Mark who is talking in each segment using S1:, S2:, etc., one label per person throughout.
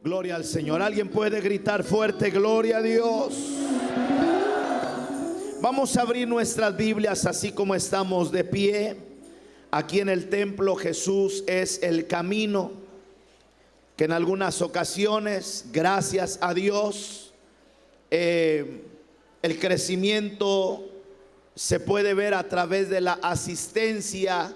S1: Gloria al Señor. ¿Alguien puede gritar fuerte, gloria a Dios? Vamos a abrir nuestras Biblias así como estamos de pie. Aquí en el templo Jesús es el camino, que en algunas ocasiones, gracias a Dios, el crecimiento se puede ver a través de la asistencia,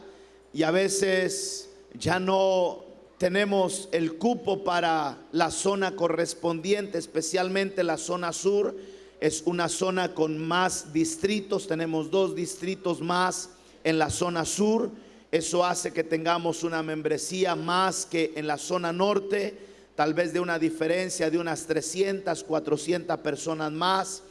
S1: y a veces ya no tenemos el cupo para la zona correspondiente, especialmente la zona sur. Es una zona con más distritos, tenemos 2 distritos más en la zona sur. Eso hace que tengamos una membresía más que en la zona norte, tal vez de una diferencia de unas 300, 400 personas más.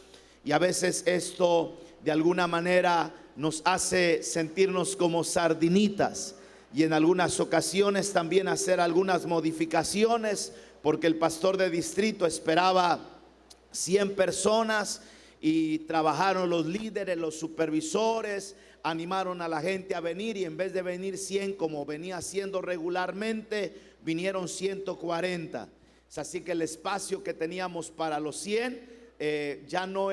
S1: Y a veces esto de alguna manera nos hace sentirnos como sardinitas, y en algunas ocasiones también hacer algunas modificaciones, porque el pastor de distrito esperaba 100 personas y trabajaron los líderes, los supervisores, animaron a la gente a venir, y en vez de venir 100 como venía haciendo regularmente, vinieron 140. Así que el espacio que teníamos para los 100 ya no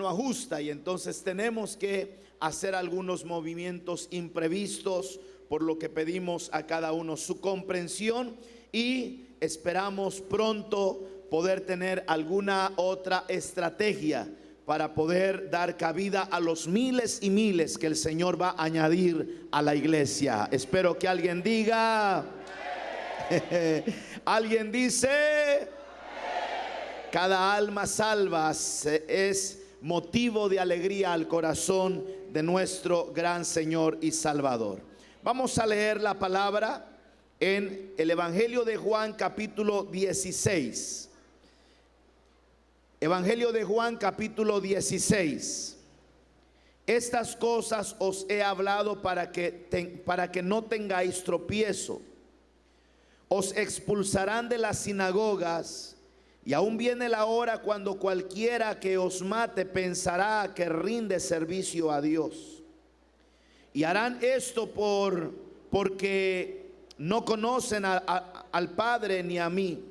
S1: ajusta, y entonces tenemos que hacer algunos movimientos imprevistos, por lo que pedimos a cada uno su comprensión y esperamos pronto poder tener alguna otra estrategia para poder dar cabida a los miles y miles que el Señor va a añadir a la iglesia. Espero que alguien diga, alguien dice, cada alma salva es motivo de alegría al corazón de nuestro gran Señor y Salvador. Vamos a leer la palabra en el Evangelio de Juan capítulo 16. Evangelio de Juan capítulo 16. Estas cosas os he hablado para que no tengáis tropiezo. Os expulsarán de las sinagogas, y aún viene la hora cuando cualquiera que os mate pensará que rinde servicio a Dios. Y harán esto porque no conocen al Padre ni a mí.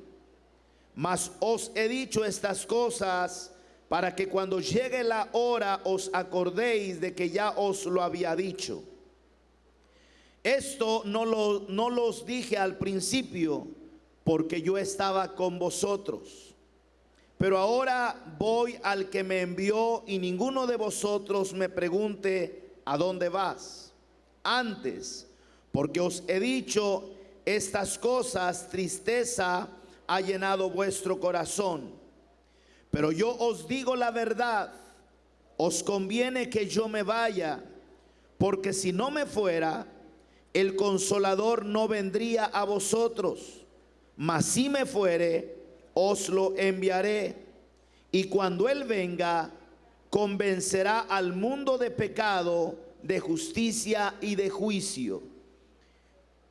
S1: Mas os he dicho estas cosas para que cuando llegue la hora os acordéis de que ya os lo había dicho. Esto no los dije al principio, porque yo estaba con vosotros. Pero ahora voy al que me envió, y ninguno de vosotros me pregunte ¿a dónde vas? Antes, porque os he dicho estas cosas, tristeza ha llenado vuestro corazón. Pero yo os digo la verdad, os conviene que yo me vaya, porque si no me fuera, el Consolador no vendría a vosotros. Mas si me fuere, os lo enviaré. Y cuando Él venga, convencerá al mundo de pecado, de justicia y de juicio.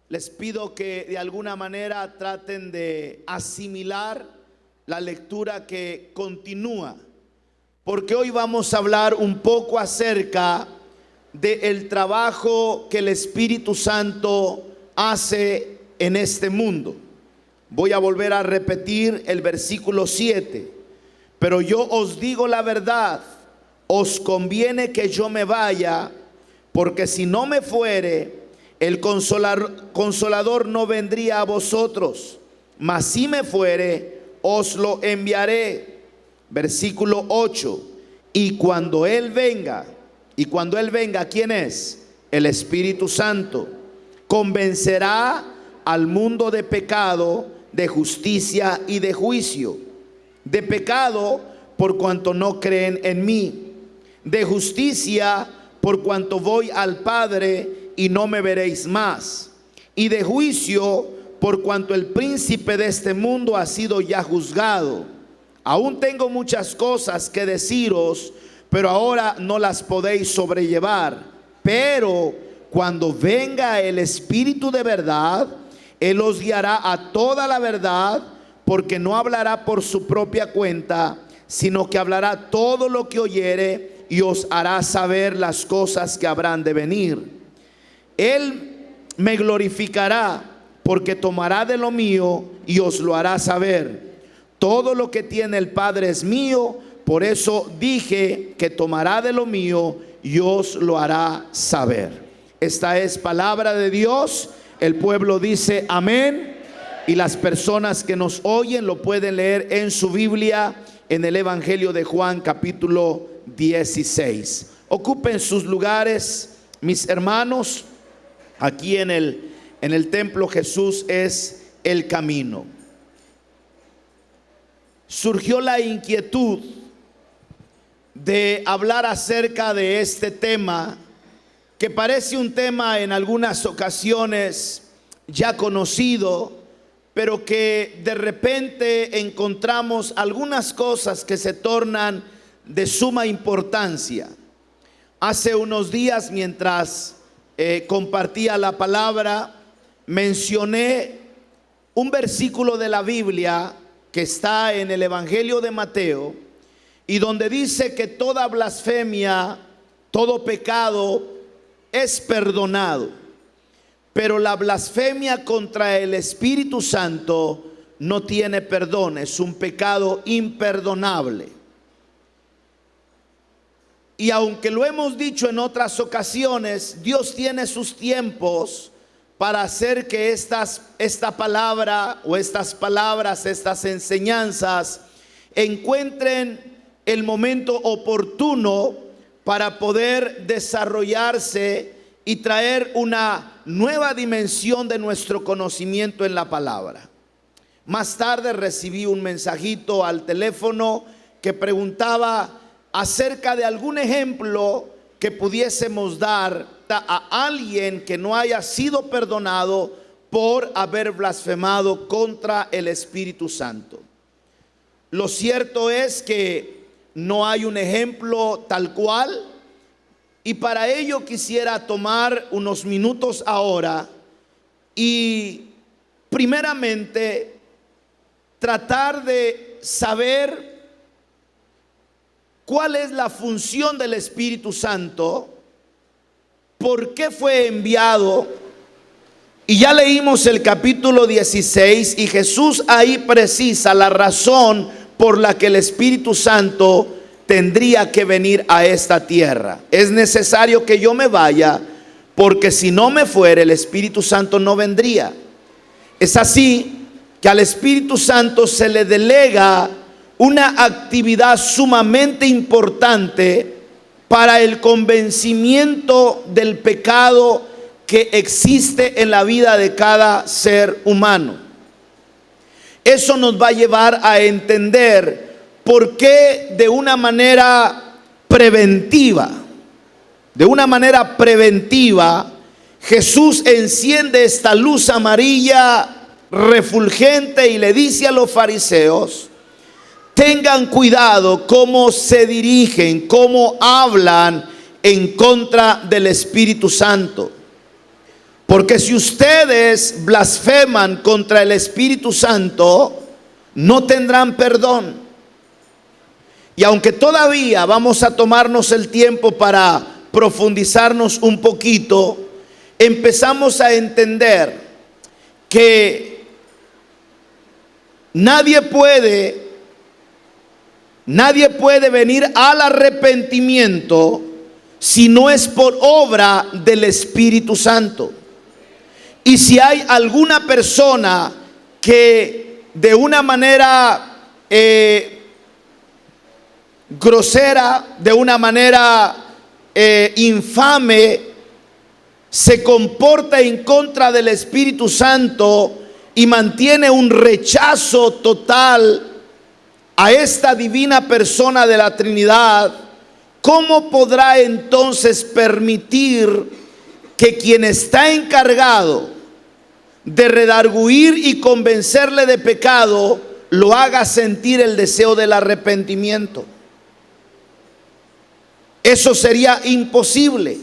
S1: Les pido que de alguna manera traten de asimilar la lectura que continúa, porque hoy vamos a hablar un poco acerca del trabajo que el Espíritu Santo hace en este mundo. Voy a volver a repetir el versículo 7. Pero yo os digo la verdad, os conviene que yo me vaya, porque si no me fuere, el Consolador no vendría a vosotros. Mas si me fuere, os lo enviaré. Versículo 8. Y cuando Él venga, ¿quién es? El Espíritu Santo. Convencerá al mundo de pecado, de justicia y de juicio. De pecado, por cuanto no creen en mí. De justicia, por cuanto voy al Padre y no me veréis más. Y de juicio, por cuanto el príncipe de este mundo ha sido ya juzgado. Aún tengo muchas cosas que deciros, pero ahora no las podéis sobrellevar. Pero cuando venga el Espíritu de verdad, Él os guiará a toda la verdad, porque no hablará por su propia cuenta, sino que hablará todo lo que oyere, y os hará saber las cosas que habrán de venir. Él me glorificará, porque tomará de lo mío y os lo hará saber. Todo lo que tiene el Padre es mío, por eso dije que tomará de lo mío y os lo hará saber. Esta es palabra de Dios. El pueblo dice amén, y las personas que nos oyen lo pueden leer en su Biblia en el Evangelio de Juan capítulo 16. Ocupen sus lugares, mis hermanos. Aquí en el templo Jesús es el camino. Surgió la inquietud de hablar acerca de este tema, que parece un tema en algunas ocasiones ya conocido, pero que de repente encontramos algunas cosas que se tornan de suma importancia. Hace unos días, mientras compartía la palabra, mencioné un versículo de la Biblia que está en el Evangelio de Mateo, y donde dice que toda blasfemia, todo pecado es perdonado, pero la blasfemia contra el Espíritu Santo no tiene perdón, es un pecado imperdonable. Y aunque lo hemos dicho en otras ocasiones, Dios tiene sus tiempos para hacer que esta palabra o estas palabras, estas enseñanzas encuentren el momento oportuno para poder desarrollarse y traer una nueva dimensión de nuestro conocimiento en la palabra. Más tarde recibí un mensajito al teléfono que preguntaba acerca de algún ejemplo que pudiésemos dar a alguien que no haya sido perdonado por haber blasfemado contra el Espíritu Santo. Lo cierto es que no hay un ejemplo tal cual, y para ello quisiera tomar unos minutos ahora y primeramente tratar de saber cuál es la función del Espíritu Santo, por qué fue enviado. Y ya leímos el capítulo 16 y Jesús ahí precisa la razón por la que el Espíritu Santo tendría que venir a esta tierra. Es necesario que yo me vaya, porque si no me fuera, el Espíritu Santo no vendría. Es así que al Espíritu Santo se le delega una actividad sumamente importante para el convencimiento del pecado que existe en la vida de cada ser humano. Eso nos va a llevar a entender por qué de una manera preventiva, Jesús enciende esta luz amarilla refulgente y le dice a los fariseos: tengan cuidado cómo se dirigen, cómo hablan en contra del Espíritu Santo. Porque si ustedes blasfeman contra el Espíritu Santo, no tendrán perdón. Y aunque todavía vamos a tomarnos el tiempo para profundizarnos un poquito, empezamos a entender que nadie puede venir al arrepentimiento si no es por obra del Espíritu Santo. Y si hay alguna persona que de una manera grosera, de una manera infame, se comporta en contra del Espíritu Santo y mantiene un rechazo total a esta divina persona de la Trinidad, ¿cómo podrá entonces permitir que quien está encargado de redarguir y convencerle de pecado lo haga sentir el deseo del arrepentimiento? Eso sería imposible.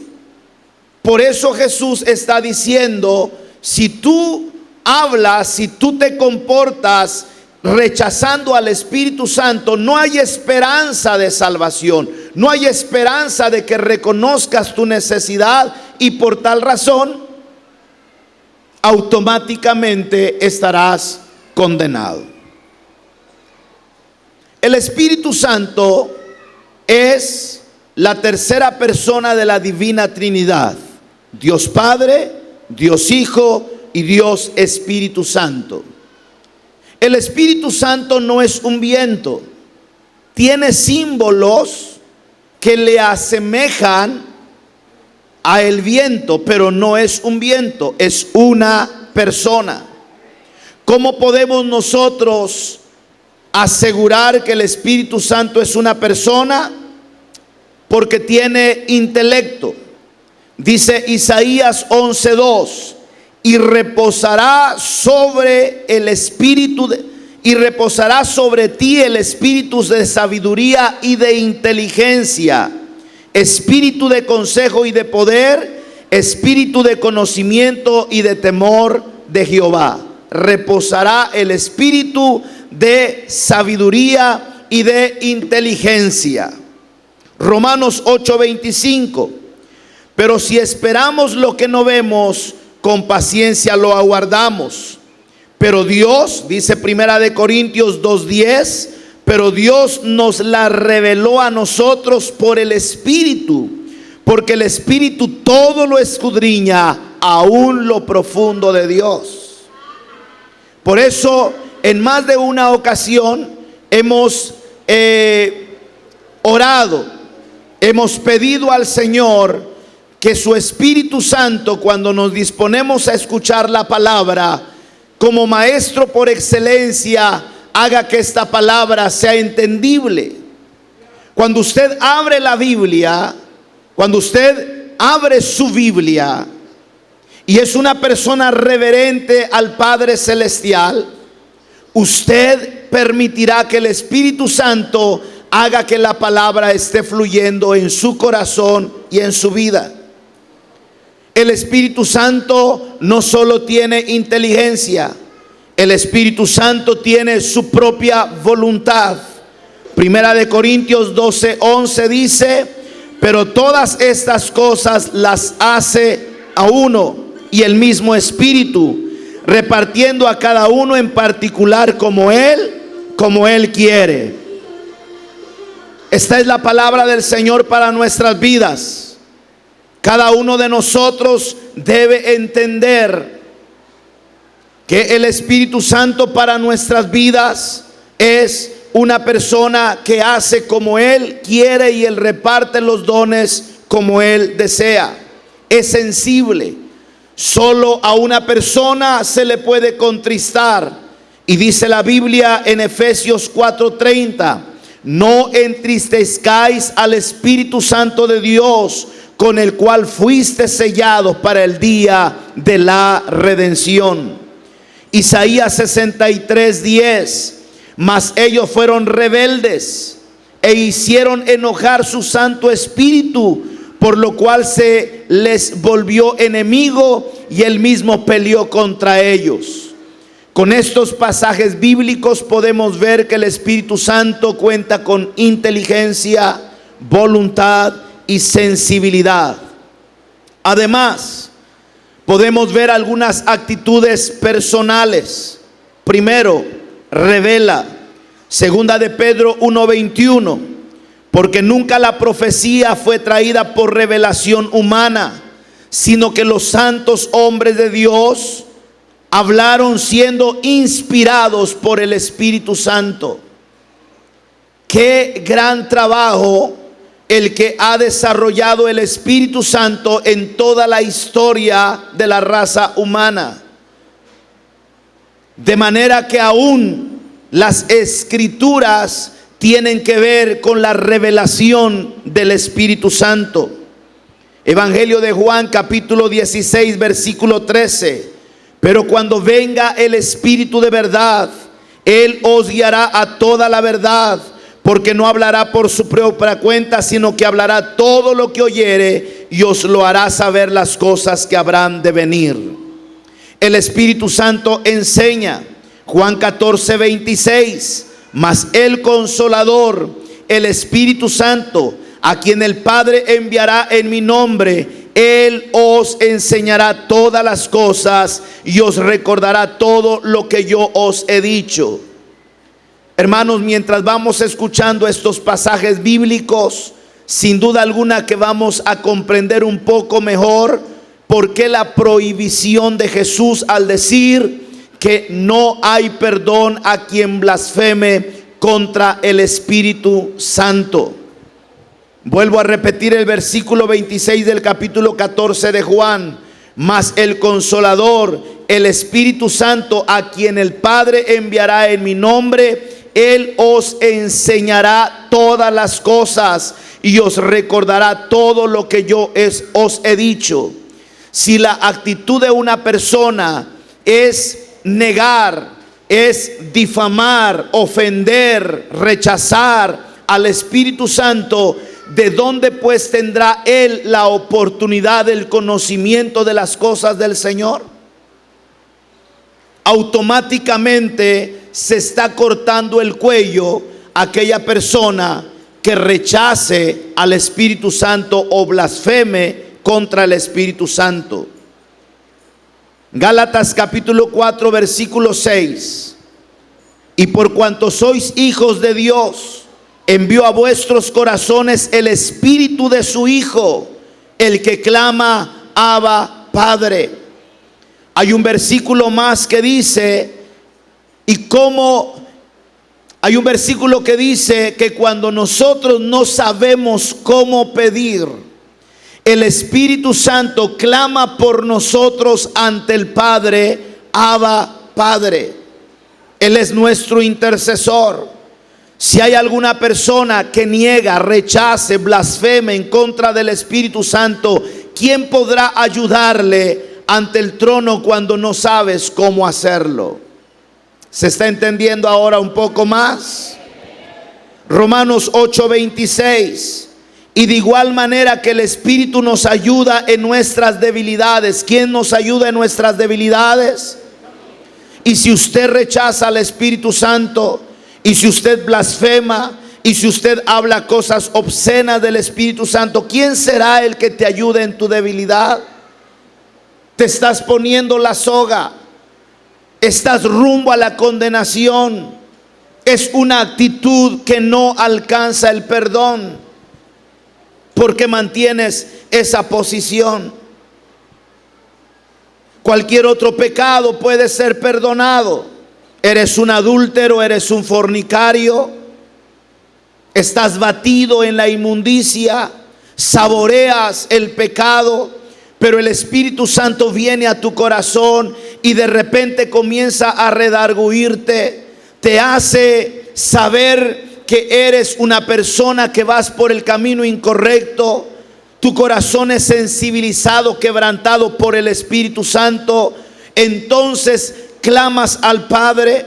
S1: Por eso Jesús está diciendo: si tú hablas, si tú te comportas rechazando al Espíritu Santo, no hay esperanza de salvación, no hay esperanza de que reconozcas tu necesidad, y por tal razón automáticamente estarás condenado. El Espíritu Santo es la tercera persona de la Divina Trinidad: Dios Padre, Dios Hijo y Dios Espíritu Santo. El Espíritu Santo no es un viento, tiene símbolos que le asemejan a el viento, pero no es un viento, es una persona. ¿Cómo podemos nosotros asegurar que el Espíritu Santo es una persona? Porque tiene intelecto. Dice Isaías 11:2, y reposará sobre el espíritu y reposará sobre ti el espíritu de sabiduría y de inteligencia, espíritu de consejo y de poder, espíritu de conocimiento y de temor de Jehová. Reposará el espíritu de sabiduría y de inteligencia. Romanos 8:25, pero si esperamos lo que no vemos, con paciencia lo aguardamos. Pero Dios, dice Primera de Corintios 2:10, pero Dios nos la reveló a nosotros por el Espíritu, porque el Espíritu todo lo escudriña, aún lo profundo de Dios. Por eso, en más de una ocasión hemos orado, hemos pedido al Señor que su Espíritu Santo, cuando nos disponemos a escuchar la palabra, como maestro por excelencia, haga que esta palabra sea entendible. Cuando usted abre la Biblia, cuando usted abre su Biblia y es una persona reverente al Padre Celestial, usted permitirá que el Espíritu Santo haga que la palabra esté fluyendo en su corazón y en su vida. El Espíritu Santo no solo tiene inteligencia, el Espíritu Santo tiene su propia voluntad. Primera de Corintios 12:11 dice, pero todas estas cosas las hace a uno y el mismo Espíritu, repartiendo a cada uno en particular como Él quiere. Esta es la palabra del Señor para nuestras vidas. Cada uno de nosotros debe entender que el Espíritu Santo para nuestras vidas es una persona que hace como Él quiere y Él reparte los dones como Él desea. Es sensible. Solo a una persona se le puede contristar. Y dice la Biblia en Efesios 4:30, no entristezcáis al Espíritu Santo de Dios, con el cual fuiste sellados para el día de la redención. Isaías 63:10, mas ellos fueron rebeldes e hicieron enojar su Santo Espíritu, por lo cual se les volvió enemigo y él mismo peleó contra ellos. Con estos pasajes bíblicos podemos ver que el Espíritu Santo cuenta con inteligencia, voluntad y sensibilidad. Además, podemos ver algunas actitudes personales. Primero, revela. Segunda de Pedro 1:21, porque nunca la profecía fue traída por revelación humana, sino que los santos hombres de Dios hablaron siendo inspirados por el Espíritu Santo. Qué gran trabajo el que ha desarrollado el Espíritu Santo en toda la historia de la raza humana. De manera que aún las Escrituras tienen que ver con la revelación del Espíritu Santo. Evangelio de Juan capítulo 16 versículo 13. Pero cuando venga el Espíritu de verdad, Él os guiará a toda la verdad, porque no hablará por su propia cuenta, sino que hablará todo lo que oyere y os lo hará saber las cosas que habrán de venir. El Espíritu Santo enseña. Juan 14:26, mas el Consolador, el Espíritu Santo, a quien el Padre enviará en mi nombre, Él os enseñará todas las cosas y os recordará todo lo que yo os he dicho. Hermanos, mientras vamos escuchando estos pasajes bíblicos, sin duda alguna que vamos a comprender un poco mejor por qué la prohibición de Jesús al decir que no hay perdón a quien blasfeme contra el Espíritu Santo. Vuelvo a repetir el versículo 26 del capítulo 14 de Juan. Mas el Consolador, el Espíritu Santo, a quien el Padre enviará en mi nombre, Él os enseñará todas las cosas y os recordará todo lo que yo os he dicho. Si la actitud de una persona es negar, es difamar, ofender, rechazar al Espíritu Santo, ¿de dónde pues tendrá él la oportunidad del conocimiento de las cosas del Señor? Automáticamente se está cortando el cuello a aquella persona que rechace al Espíritu Santo o blasfeme contra el Espíritu Santo. Gálatas capítulo 4 versículo 6. Y por cuanto sois hijos de Dios, envió a vuestros corazones el Espíritu de su Hijo, el que clama, Abba, Padre. Hay un versículo más que dice, hay un versículo que dice que cuando nosotros no sabemos cómo pedir, el Espíritu Santo clama por nosotros ante el Padre, Abba, Padre. Él es nuestro intercesor. Si hay alguna persona que niega, rechace, blasfeme en contra del Espíritu Santo, ¿quién podrá ayudarle ante el trono cuando no sabes cómo hacerlo? ¿Se está entendiendo ahora un poco más? Romanos 8:26. Y de igual manera que el Espíritu nos ayuda en nuestras debilidades. ¿Quién nos ayuda en nuestras debilidades? Y si usted rechaza al Espíritu Santo, y si usted blasfema, y si usted habla cosas obscenas del Espíritu Santo, ¿quién será el que te ayude en tu debilidad? Te estás poniendo la soga, estás rumbo a la condenación. Es una actitud que no alcanza el perdón, porque mantienes esa posición. Cualquier otro pecado puede ser perdonado. Eres un adúltero, eres un fornicario, estás batido en la inmundicia, saboreas el pecado, pero el Espíritu Santo viene a tu corazón y de repente comienza a redarguirte, te hace saber que eres una persona que vas por el camino incorrecto. Tu corazón es sensibilizado, quebrantado por el Espíritu Santo. Entonces clamas al Padre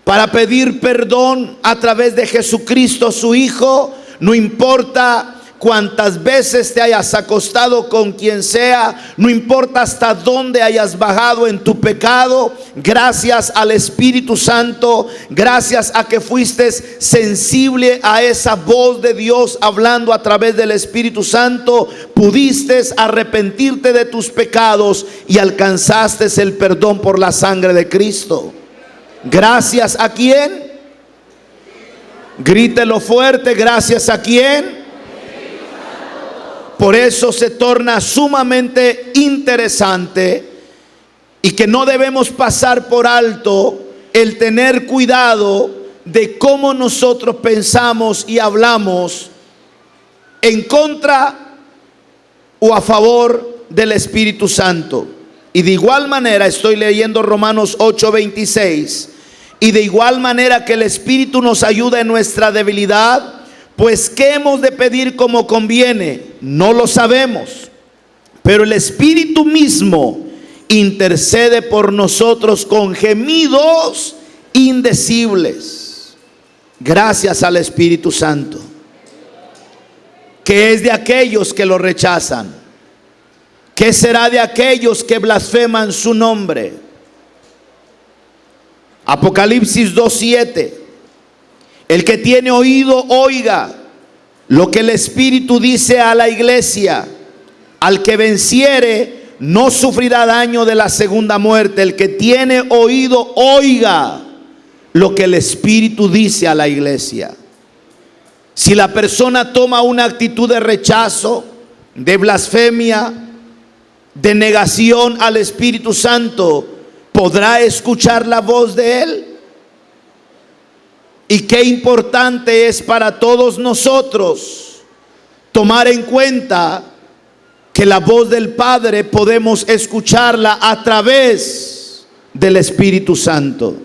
S1: para pedir perdón a través de Jesucristo su Hijo. No importa cuántas veces te hayas acostado con quien sea, no importa hasta dónde hayas bajado en tu pecado, gracias al Espíritu Santo, gracias a que fuiste sensible a esa voz de Dios hablando a través del Espíritu Santo, pudiste arrepentirte de tus pecados y alcanzaste el perdón por la sangre de Cristo. ¿Gracias a quién? Grítelo fuerte, ¿gracias a quién? Por eso se torna sumamente interesante y que no debemos pasar por alto el tener cuidado de cómo nosotros pensamos y hablamos en contra o a favor del Espíritu Santo. Y de igual manera, estoy leyendo Romanos 8:26, y de igual manera que el Espíritu nos ayuda en nuestra debilidad, pues ¿qué hemos de pedir como conviene? No lo sabemos, pero el Espíritu mismo intercede por nosotros con gemidos indecibles. Gracias al Espíritu Santo, que es de aquellos que lo rechazan. ¿Qué será de aquellos que blasfeman su nombre? Apocalipsis 2:7. El que tiene oído, oiga lo que el Espíritu dice a la iglesia. Al que venciere no sufrirá daño de la segunda muerte. El que tiene oído, oiga lo que el Espíritu dice a la iglesia. Si la persona toma una actitud de rechazo, de blasfemia, de negación al Espíritu Santo, ¿podrá escuchar la voz de Él? Y qué importante es para todos nosotros tomar en cuenta que la voz del Padre podemos escucharla a través del Espíritu Santo.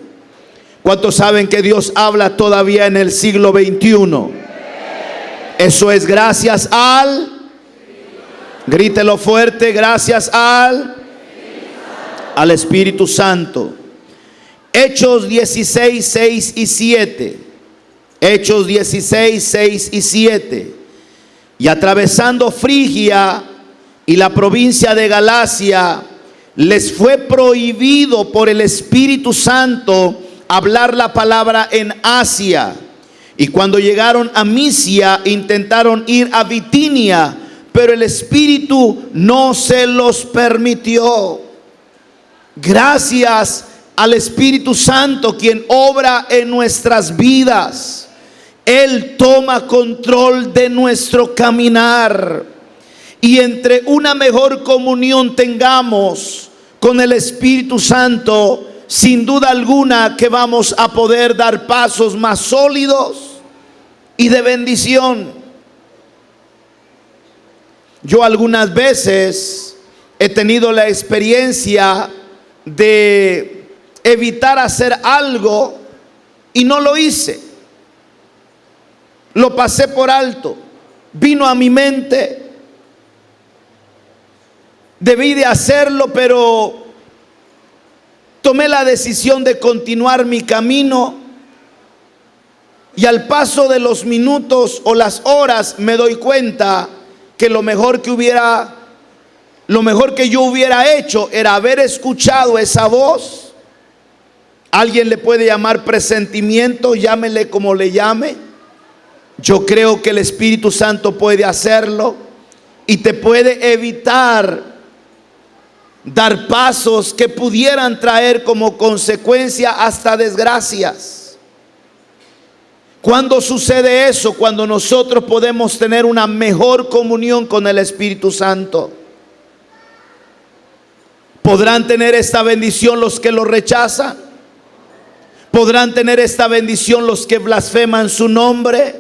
S1: ¿Cuántos saben que Dios habla todavía en el siglo XXI? Eso es gracias al, grítelo fuerte, gracias al Espíritu Santo. Hechos 16, 6 y 7. Hechos 16, 6 y 7. Y atravesando Frigia y la provincia de Galacia, les fue prohibido por el Espíritu Santo hablar la palabra en Asia. Y cuando llegaron a Misia, intentaron ir a Bitinia, pero el Espíritu no se los permitió. Gracias al Espíritu Santo, quien obra en nuestras vidas. Él toma control de nuestro caminar. Y entre una mejor comunión tengamos con el Espíritu Santo, sin duda alguna que vamos a poder dar pasos más sólidos y de bendición. Yo algunas veces he tenido la experiencia de evitar hacer algo y no lo hice. Lo pasé por alto. Vino a mi mente. Debí de hacerlo, pero tomé la decisión de continuar mi camino. Y al paso de los minutos o las horas me doy cuenta que lo mejor que yo hubiera hecho era haber escuchado esa voz. Alguien le puede llamar presentimiento, llámele como le llame. Yo creo que el Espíritu Santo puede hacerlo y te puede evitar dar pasos que pudieran traer como consecuencia hasta desgracias. ¿Cuándo sucede eso? Cuando nosotros podemos tener una mejor comunión con el Espíritu Santo. ¿Podrán tener esta bendición los que lo rechazan? ¿Podrán tener esta bendición los que blasfeman su nombre?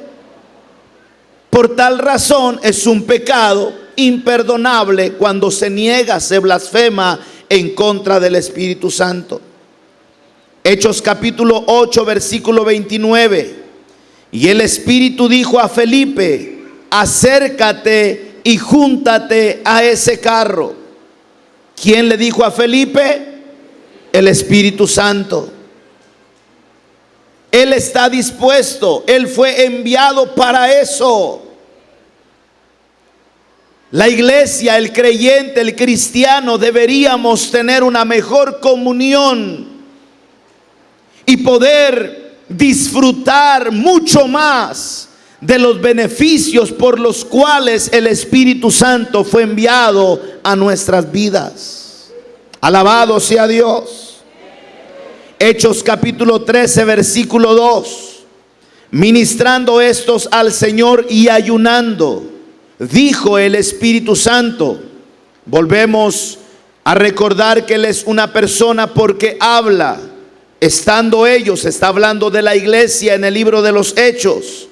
S1: Por tal razón es un pecado imperdonable cuando se niega, se blasfema en contra del Espíritu Santo. Hechos capítulo 8, versículo 29. Y el Espíritu dijo a Felipe: acércate y júntate a ese carro. ¿Quién le dijo a Felipe? El Espíritu Santo. Él está dispuesto, Él fue enviado para eso. La iglesia, el creyente, el cristiano, deberíamos tener una mejor comunión y poder disfrutar mucho más de los beneficios por los cuales el Espíritu Santo fue enviado a nuestras vidas. Alabado sea Dios. Hechos capítulo 13, versículo 2. Ministrando estos al Señor y ayunando, dijo el Espíritu Santo. Volvemos a recordar que Él es una persona porque habla. Estando ellos, está hablando de la iglesia en el libro de los Hechos.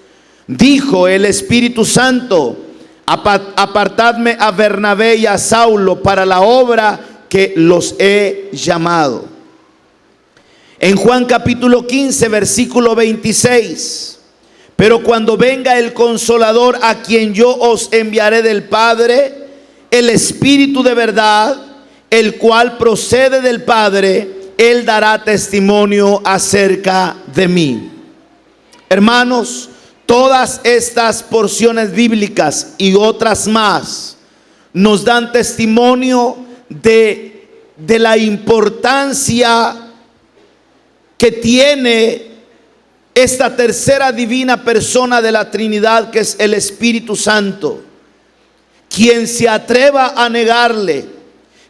S1: Dijo el Espíritu Santo: apartadme a Bernabé y a Saulo para la obra que los he llamado. En Juan capítulo 15, versículo 26. Pero cuando venga el Consolador, a quien yo os enviaré del Padre, el Espíritu de verdad, el cual procede del Padre, Él dará testimonio acerca de mí. Hermanos, todas estas porciones bíblicas y otras más nos dan testimonio de la importancia que tiene esta tercera divina persona de la Trinidad, que es el Espíritu Santo, Quien se atreva a negarle,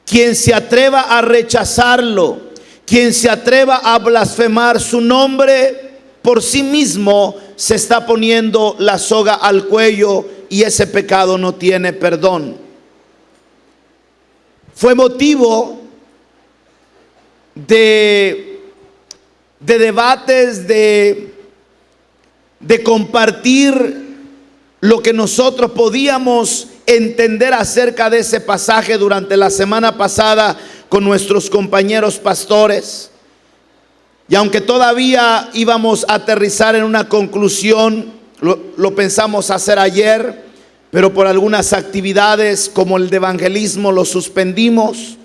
S1: quien se atreva a rechazarlo, quien se atreva a blasfemar su nombre, por sí mismo se está poniendo la soga al cuello y ese pecado no tiene perdón. Fue motivo de debates, de compartir lo que nosotros podíamos entender acerca de ese pasaje durante la semana pasada con nuestros compañeros pastores. Y aunque todavía íbamos a aterrizar en una conclusión, lo pensamos hacer ayer, pero por algunas actividades como el de evangelismo lo suspendimos.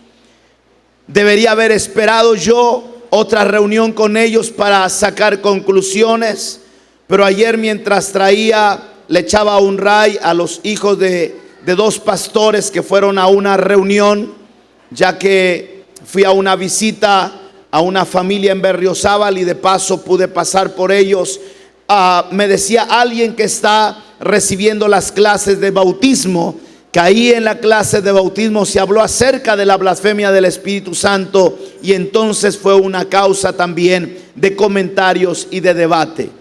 S1: Debería haber esperado yo otra reunión con ellos para sacar conclusiones, pero ayer mientras traía, le echaba un ray a los hijos de dos pastores que fueron a una reunión, ya que fui a una visita a una familia en Berriozábal y de paso pude pasar por ellos. Me decía alguien que está recibiendo las clases de bautismo, que ahí en la clase de bautismo se habló acerca de la blasfemia del Espíritu Santo, y entonces fue una causa también de comentarios y de debate.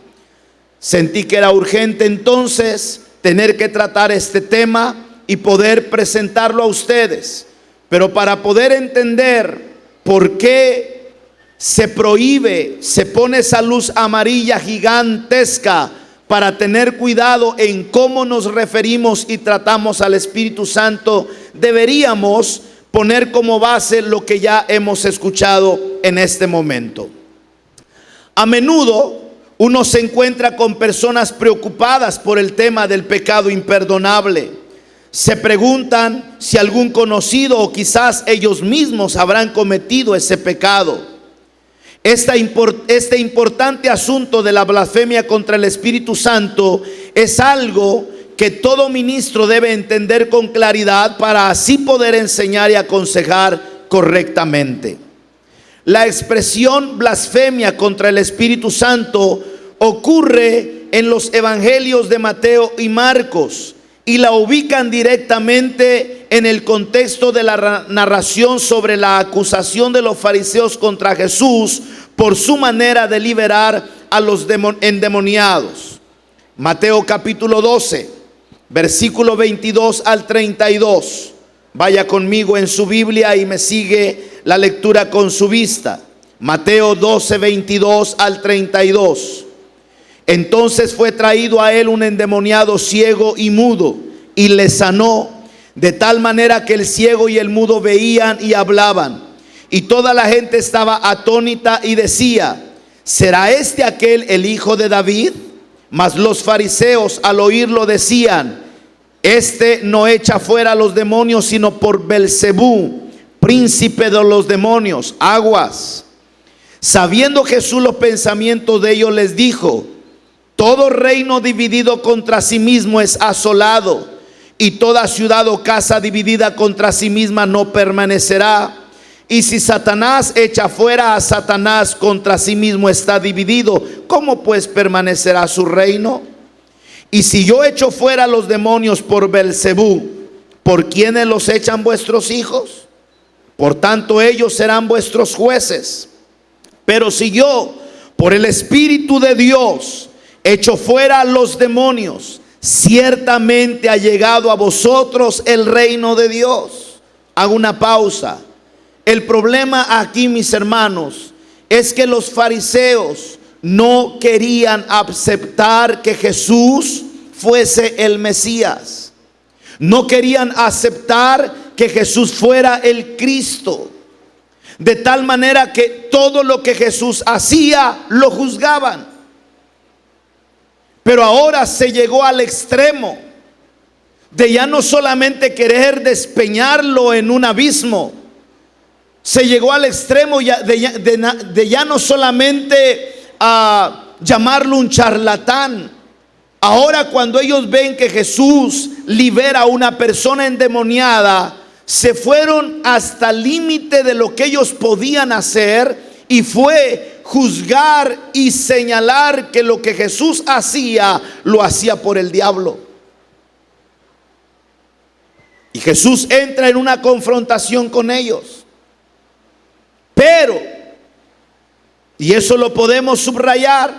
S1: Sentí que era urgente entonces tener que tratar este tema y poder presentarlo a ustedes, pero para poder entender por qué se prohíbe, se pone esa luz amarilla gigantesca para tener cuidado en cómo nos referimos y tratamos al Espíritu Santo, deberíamos poner como base lo que ya hemos escuchado en este momento. A menudo uno se encuentra con personas preocupadas por el tema del pecado imperdonable. Se preguntan si algún conocido o quizás ellos mismos habrán cometido ese pecado. Este importante asunto de la blasfemia contra el Espíritu Santo es algo que todo ministro debe entender con claridad para así poder enseñar y aconsejar correctamente. La expresión blasfemia contra el Espíritu Santo ocurre en los evangelios de Mateo y Marcos y la ubican directamente en el contexto de la narración sobre la acusación de los fariseos contra Jesús por su manera de liberar a los endemoniados. Mateo capítulo 12, versículo 22 al 32. Vaya conmigo en su Biblia y me sigue la lectura con su vista. Mateo 12, 22 al 32. Entonces fue traído a él un endemoniado ciego y mudo, y le sanó, de tal manera que el ciego y el mudo veían y hablaban. Y toda la gente estaba atónita y decía: ¿será este aquel el hijo de David? Mas los fariseos al oírlo decían: este no echa fuera a los demonios sino por Belzebú, príncipe de los demonios. Aguas. Sabiendo Jesús los pensamientos de ellos, les dijo: todo reino dividido contra sí mismo es asolado, y toda ciudad o casa dividida contra sí misma no permanecerá. Y si Satanás echa fuera a Satanás, contra sí mismo está dividido, ¿cómo pues permanecerá su reino? Y si yo echo fuera a los demonios por Belzebú, ¿por quiénes los echan vuestros hijos? Por tanto ellos serán vuestros jueces. Pero si yo, por el Espíritu de Dios, echo fuera a los demonios, ciertamente ha llegado a vosotros el reino de Dios. Hago una pausa. El problema aquí, mis hermanos, es que los fariseos no querían aceptar que Jesús fuese el Mesías. No querían aceptar que Jesús fuera el Cristo. De tal manera que todo lo que Jesús hacía lo juzgaban. Pero ahora se llegó al extremo de ya no solamente querer despeñarlo en un abismo. Se llegó al extremo de ya no solamente llamarlo un charlatán. Ahora cuando ellos ven que Jesús libera a una persona endemoniada, se fueron hasta el límite de lo que ellos podían hacer, y fue juzgar y señalar que lo que Jesús hacía, lo hacía por el diablo. Y Jesús entra en una confrontación con ellos. Pero, y eso lo podemos subrayar,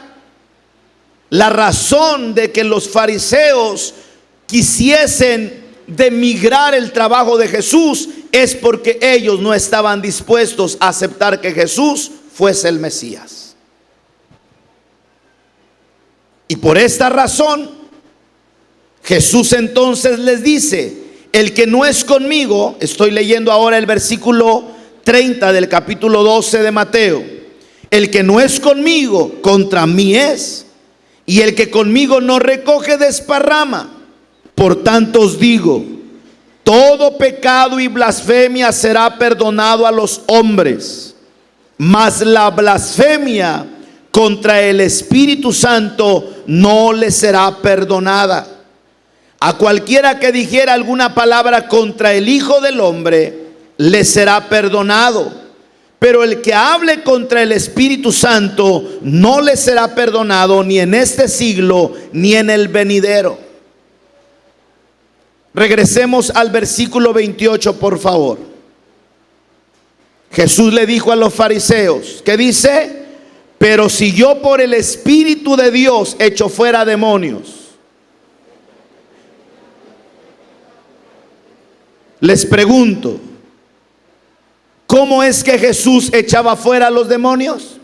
S1: la razón de que los fariseos quisiesen denigrar el trabajo de Jesús es porque ellos no estaban dispuestos a aceptar que Jesús fuese el Mesías. Y por esta razón, Jesús entonces les dice: el que no es conmigo, estoy leyendo ahora el versículo 30 del capítulo 12 de Mateo, el que no es conmigo, contra mí es, y el que conmigo no recoge, desparrama. Por tanto os digo, todo pecado y blasfemia será perdonado a los hombres, mas la blasfemia contra el Espíritu Santo no le será perdonada. A cualquiera que dijera alguna palabra contra el Hijo del Hombre, le será perdonado. Pero el que hable contra el Espíritu Santo, no le será perdonado ni en este siglo, ni en el venidero. Regresemos al versículo 28, por favor. Jesús le dijo a los fariseos, ¿qué dice? Pero si yo por el Espíritu de Dios echo fuera demonios, les pregunto, ¿cómo es que Jesús echaba fuera a los demonios?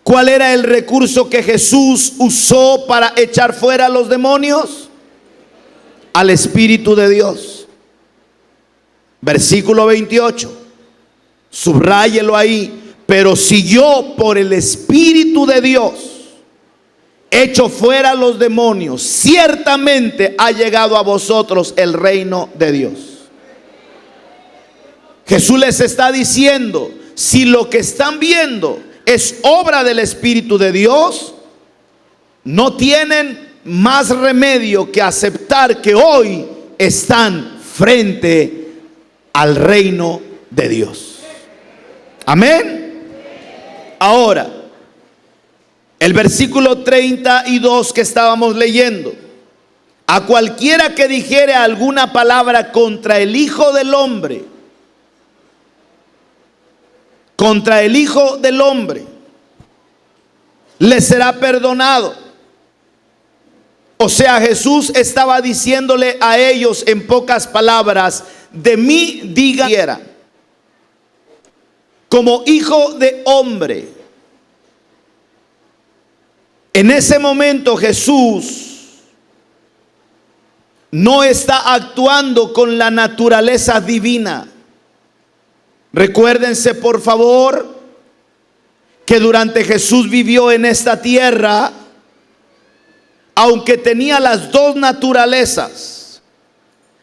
S1: ¿Cuál era el recurso que Jesús usó para echar fuera a los demonios? Al Espíritu de Dios. Versículo 28, subráyelo ahí. Pero si yo por el Espíritu de Dios echo fuera a los demonios, ciertamente ha llegado a vosotros el reino de Dios. Jesús les está diciendo, si lo que están viendo es obra del Espíritu de Dios, no tienen más remedio que aceptar que hoy están frente al reino de Dios. Amén. Ahora, el versículo 32 que estábamos leyendo: a cualquiera que dijere alguna palabra contra el Hijo del Hombre, contra el Hijo del Hombre, le será perdonado. O sea, Jesús estaba diciéndole a ellos en pocas palabras: de mí digan como Hijo de Hombre. En ese momento Jesús no está actuando con la naturaleza divina. Recuérdense, por favor, que durante Jesús vivió en esta tierra, aunque tenía las dos naturalezas,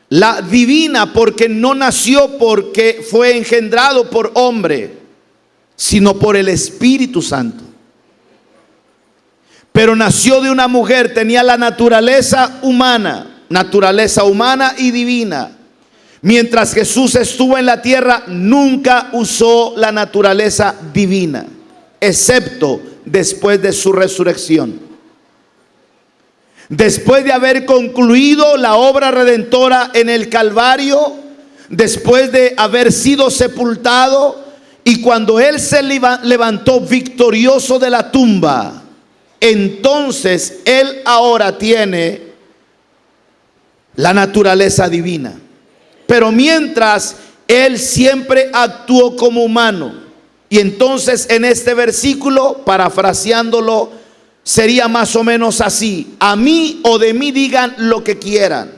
S1: la divina porque no nació porque fue engendrado por hombre, sino por el Espíritu Santo. Pero nació de una mujer, tenía la naturaleza humana y divina. Mientras Jesús estuvo en la tierra, nunca usó la naturaleza divina, excepto después de su resurrección. Después de haber concluido la obra redentora en el Calvario, después de haber sido sepultado, y cuando Él se levantó victorioso de la tumba, entonces Él ahora tiene la naturaleza divina. Pero mientras, Él siempre actuó como humano. Y entonces en este versículo, parafraseándolo, sería más o menos así: a mí o de mí digan lo que quieran,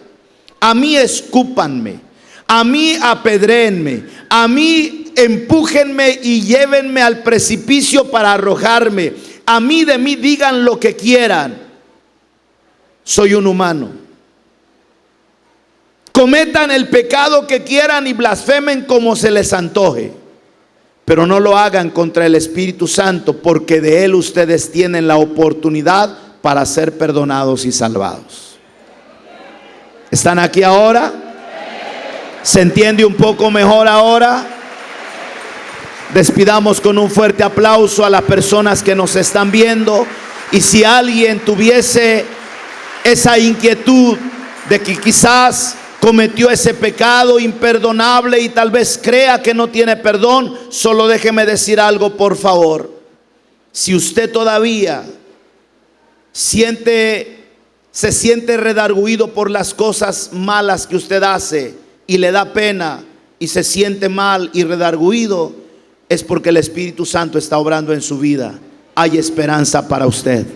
S1: a mí escúpanme, a mí apedréenme, a mí empújenme y llévenme al precipicio para arrojarme, a mí de mí digan lo que quieran, soy un humano. Cometan el pecado que quieran y blasfemen como se les antoje, pero no lo hagan contra el Espíritu Santo, porque de Él ustedes tienen la oportunidad para ser perdonados y salvados. ¿Están aquí ahora? ¿Se entiende un poco mejor ahora? Despidamos con un fuerte aplauso a las personas que nos están viendo. Y si alguien tuviese esa inquietud de que quizás cometió ese pecado imperdonable y tal vez crea que no tiene perdón, solo déjeme decir algo, por favor. Si usted todavía se siente redarguido por las cosas malas que usted hace y le da pena y se siente mal y redarguido, es porque el Espíritu Santo está obrando en su vida. Hay esperanza para usted.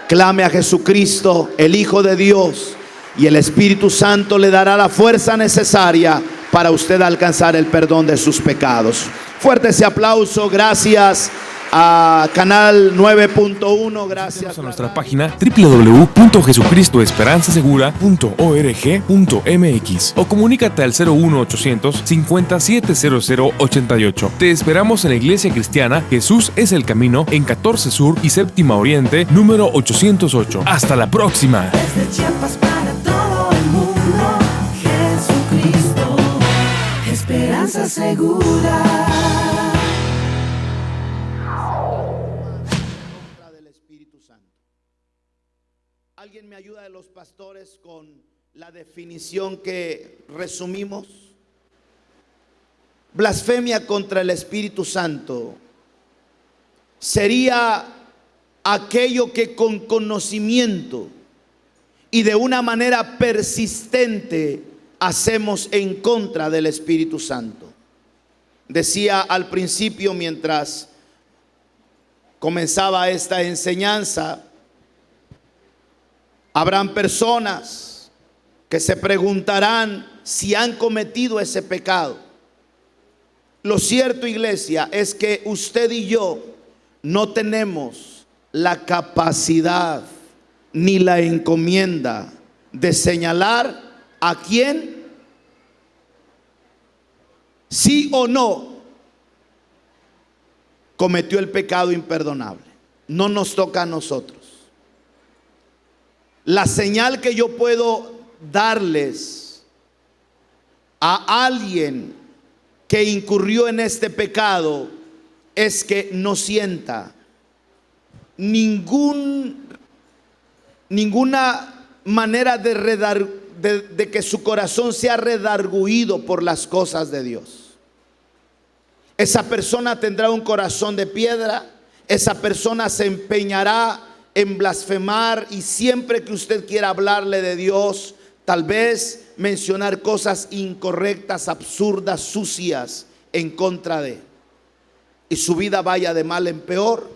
S1: Clame a Jesucristo, el Hijo de Dios, y el Espíritu Santo le dará la fuerza necesaria para usted alcanzar el perdón de sus pecados. Fuerte ese aplauso. Gracias a Canal 9.1. Gracias
S2: a nuestra página www.jesucristoesperanzasegura.org.mx o comunícate al 01800 570088. Te esperamos en la Iglesia Cristiana Jesús es el Camino, en 14 Sur y Séptima Oriente, número 808. Hasta la próxima.
S3: Desde Chiapas para todo el mundo, Jesucristo, esperanza segura.
S1: ¿Alguien me ayuda de los pastores con la definición que resumimos? Blasfemia contra el Espíritu Santo sería aquello que con conocimiento y de una manera persistente hacemos en contra del Espíritu Santo. Decía al principio, mientras comenzaba esta enseñanza, habrán personas que se preguntarán si han cometido ese pecado. Lo cierto, iglesia, es que usted y yo no tenemos la capacidad ni la encomienda de señalar a quién sí o no cometió el pecado imperdonable. No nos toca a nosotros. La señal que yo puedo darles a alguien que incurrió en este pecado es que no sienta ninguna manera de que su corazón sea redarguido por las cosas de Dios. Esa persona tendrá un corazón de piedra. Esa persona se empeñará en blasfemar, y siempre que usted quiera hablarle de Dios, tal vez mencionar cosas incorrectas, absurdas, sucias en contra de, y su vida vaya de mal en peor,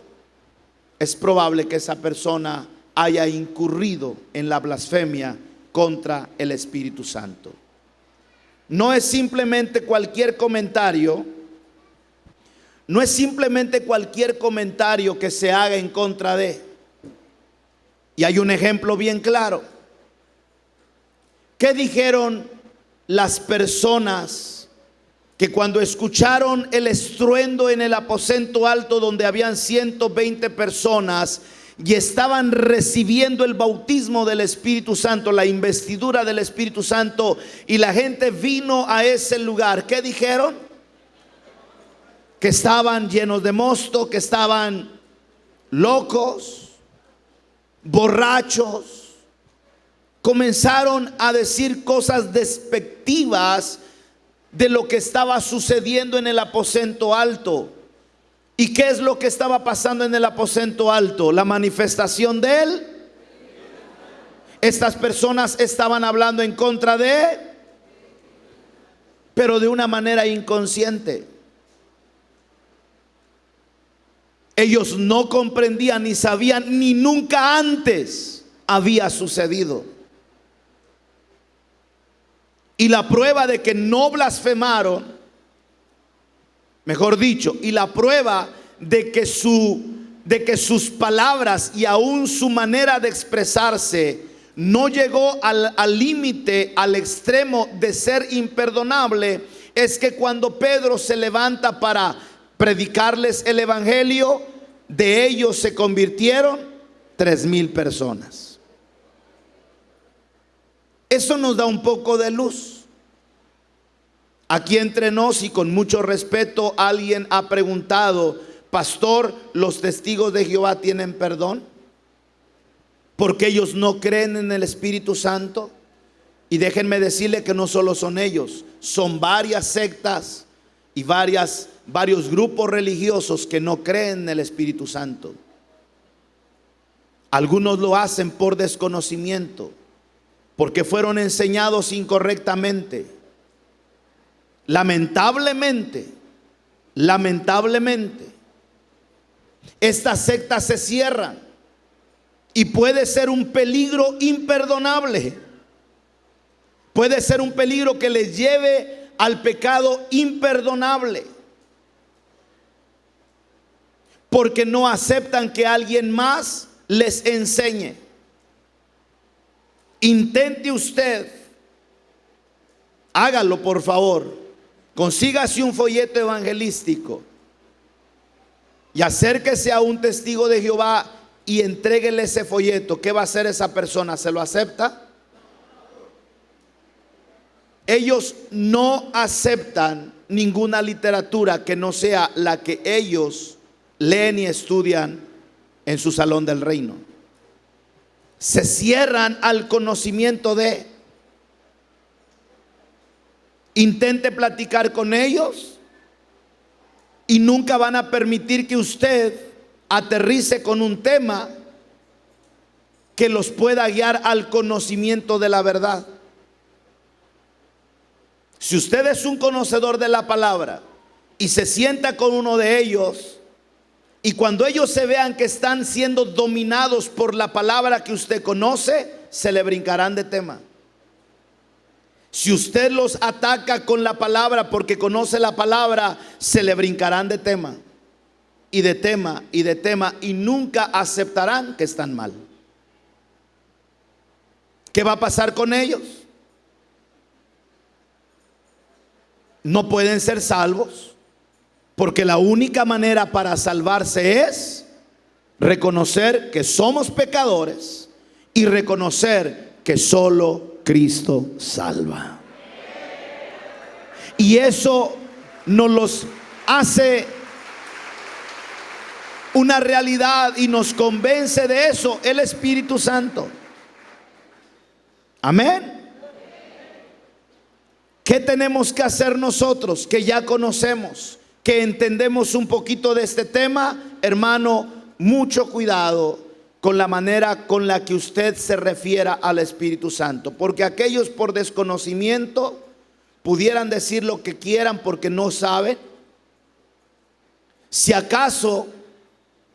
S1: es probable que esa persona haya incurrido en la blasfemia contra el Espíritu Santo. No es simplemente cualquier comentario, no es simplemente cualquier comentario que se haga en contra de. Y hay un ejemplo bien claro. ¿Qué dijeron las personas que cuando escucharon el estruendo en el aposento alto, donde habían 120 personas y estaban recibiendo el bautismo del Espíritu Santo, la investidura del Espíritu Santo, y la gente vino a ese lugar? ¿Qué dijeron? Que estaban llenos de mosto, que estaban locos, borrachos. Comenzaron a decir cosas despectivas de lo que estaba sucediendo en el aposento alto. ¿Y qué es lo que estaba pasando en el aposento alto? La manifestación de él. Estas personas estaban hablando en contra de, pero de una manera inconsciente. Ellos no comprendían ni sabían, ni nunca antes había sucedido. Y la prueba de que no blasfemaron, mejor dicho, y la prueba de que sus palabras y aún su manera de expresarse no llegó al límite, al extremo de ser imperdonable, es que cuando Pedro se levanta para predicarles el evangelio, de ellos se convirtieron 3,000 personas. Eso nos da un poco de luz. Aquí entre nos, y con mucho respeto, alguien ha preguntado: pastor, ¿los testigos de Jehová tienen perdón? ¿Porque ellos no creen en el Espíritu Santo? Y déjenme decirle que no solo son ellos, son varias sectas y varios grupos religiosos que no creen en el Espíritu Santo. Algunos lo hacen por desconocimiento, porque fueron enseñados incorrectamente. Lamentablemente, estas sectas se cierran y puede ser un peligro imperdonable. Puede ser un peligro que les lleve al pecado imperdonable, porque no aceptan que alguien más les enseñe. Intente usted, hágalo por favor, consígase un folleto evangelístico y acérquese a un testigo de Jehová y entréguele ese folleto. ¿Qué va a hacer esa persona? ¿Se lo acepta? Ellos no aceptan ninguna literatura que no sea la que ellos leen y estudian en su salón del reino. Se cierran al conocimiento de. Intente platicar con ellos y nunca van a permitir que usted aterrice con un tema que los pueda guiar al conocimiento de la verdad. Si usted es un conocedor de la palabra y se sienta con uno de ellos, y cuando ellos se vean que están siendo dominados por la palabra que usted conoce, se le brincarán de tema. Si usted los ataca con la palabra porque conoce la palabra, se le brincarán de tema y de tema y de tema, y nunca aceptarán que están mal. ¿Qué va a pasar con ellos? No pueden ser salvos, porque la única manera para salvarse es reconocer que somos pecadores y reconocer que solo Cristo salva. Y eso nos los hace una realidad y nos convence de eso el Espíritu Santo. Amén. ¿Qué tenemos que hacer nosotros que ya conocemos, que entendemos un poquito de este tema? Hermano, mucho cuidado con la manera con la que usted se refiera al Espíritu Santo, porque aquellos por desconocimiento pudieran decir lo que quieran porque no saben. Si acaso